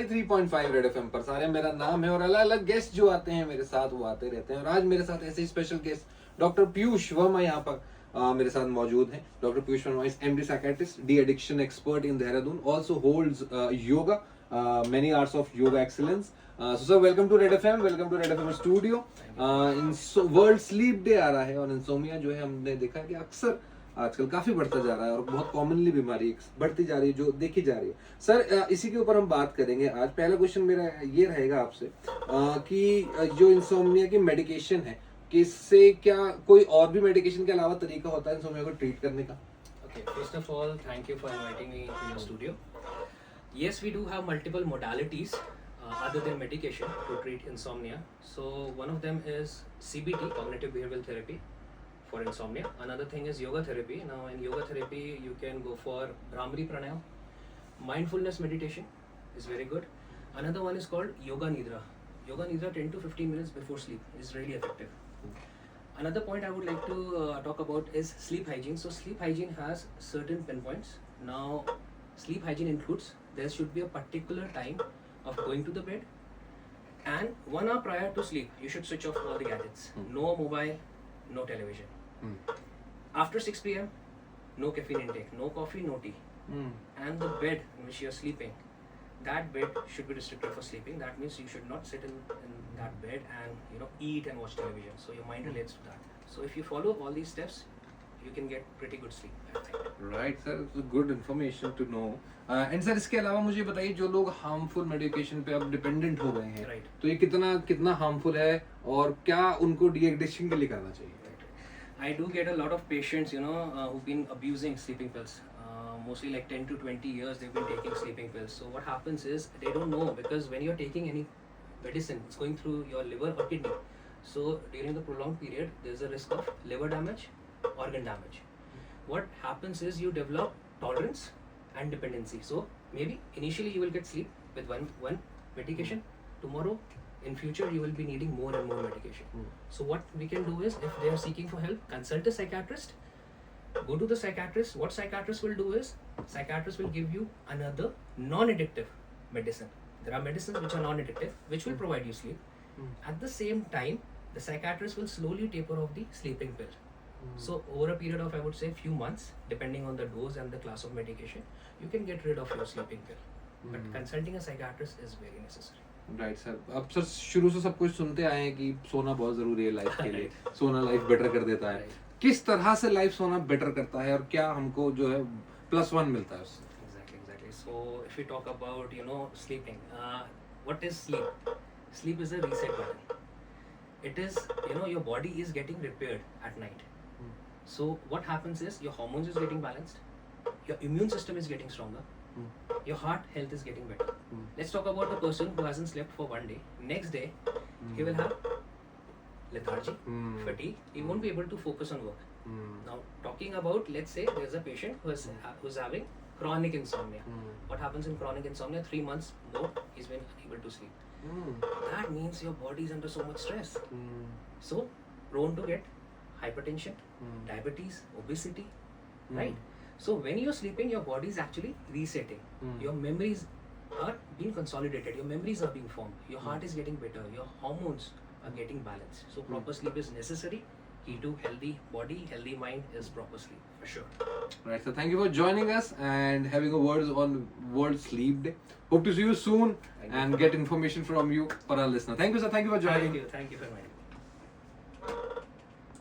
3.5 red FM पर सारे मेरा नाम है और अलग अलग गेस्ट जो आते हैं मेरे साथ वो आते रहते हैं और आज मेरे साथ ऐसे ही special guest doctor Piyush Verma यहाँ पर मेरे साथ मौजूद हैं। Doctor Piyush Verma is MD psychiatrist, de addiction expert in Dehradun, also holds yoga many arts of yoga excellence. So sir, welcome to Red FM, welcome to Red FM studio. World Sleep Day आ रहा है और insomnia जो है हमने देखा कि अक्सर आजकल काफी बढ़ता जा रहा है और बहुत कॉमनली बीमारी बढ़ती जा रही है जो देखी जा रही है। सर इसी के ऊपर हम बात करेंगे आज। पहला क्वेश्चन मेरा ये रहेगा आपसे कि जो इंसोमिया की मेडिकेशन है कि इससे क्या कोई और भी मेडिकेशन के अलावा तरीका होता है इंसोमिया को ट्रीट करने का? Okay, first of all, thank you for inviting me to your studio. Yes, we do have multiple modalities other than medication to treat insomnia. So one of them is CBT, cognitive behavioral therapy, for insomnia. Another thing is yoga therapy. Now in yoga therapy, you can go for Brahmari Pranayam. Mindfulness meditation is very good. Another one is called Yoga Nidra. Yoga Nidra 10 to 15 minutes before sleep is really effective. Another point I would like to talk about is sleep hygiene. So sleep hygiene has certain pinpoints. Now sleep hygiene includes there should be a particular time of going to the bed and 1 hour prior to sleep you should switch off all the gadgets. No mobile, no television. After 6 p.m. no caffeine intake, no coffee, no tea. And the bed in which you are sleeping, that bed should be restricted for sleeping. That means you should not sit in that bed and eat and watch television. So your mind relates to that. So if you follow all these steps, you can get pretty good sleep at night. Right sir, it's good information to know. And sir इसके अलावा मुझे बताइए जो लोग harmful medication पे अब dependent हो गए हैं, Right. तो ये कितना हार्मफुल है और क्या उनको डी एडिक्शन के लिए करना चाहिए? I do get a lot of patients, who've been abusing sleeping pills. Mostly like 10 to 20 years they've been taking sleeping pills. So what happens is they don't know, because when you're taking any medicine, it's going through your liver or kidney. So during the prolonged period, there's a risk of liver damage, organ damage. What happens is you develop tolerance and dependency. So maybe initially you will get sleep with one medication. Tomorrow, in future, you will be needing more and more medication. So what we can do is, if they are seeking for help, consult a psychiatrist. Go to the psychiatrist. What psychiatrist will do is, psychiatrist will give you another non-addictive medicine. There are medicines which are non-addictive, which will provide you sleep. At the same time, the psychiatrist will slowly taper off the sleeping pill. So over a period of, I would say, few months, depending on the dose and the class of medication, you can get rid of your sleeping pill. But consulting a psychiatrist is very necessary. Right sir, अब sir शुरू से सब कुछ सुनते आए हैं कि सोना बहुत जरूरी है लाइफ के लिए, सोना लाइफ बेटर कर देता है। किस तरह से लाइफ सोना बेटर करता है और क्या हमको जो है +1 मिलता है उससे? Exactly. So if we talk about sleeping, what is sleep? Sleep is a reset button. It is your body is getting repaired at night. So what happens is your hormones is getting balanced, your immune system is getting stronger, your heart health is getting better. Let's talk about the person who hasn't slept for 1 day. Next day, he will have lethargy, fatigue. He won't be able to focus on work. Now, talking about, let's say there's a patient who's having chronic insomnia. What happens in chronic insomnia? 3 months more, he's been unable to sleep. That means your body is under so much stress. So, prone to get hypertension, diabetes, obesity, right? So when you're sleeping, your body is actually resetting. Your memories are being consolidated. Your memories are being formed. Your heart is getting better. Your hormones are getting balanced. So proper sleep is necessary. Key to healthy body, healthy mind is proper sleep, for sure. Right, so thank you for joining us and having a words on World Sleep Day. Hope to see you soon and get information from you for our listener. Thank you sir, thank you for joining. Thank you for inviting me.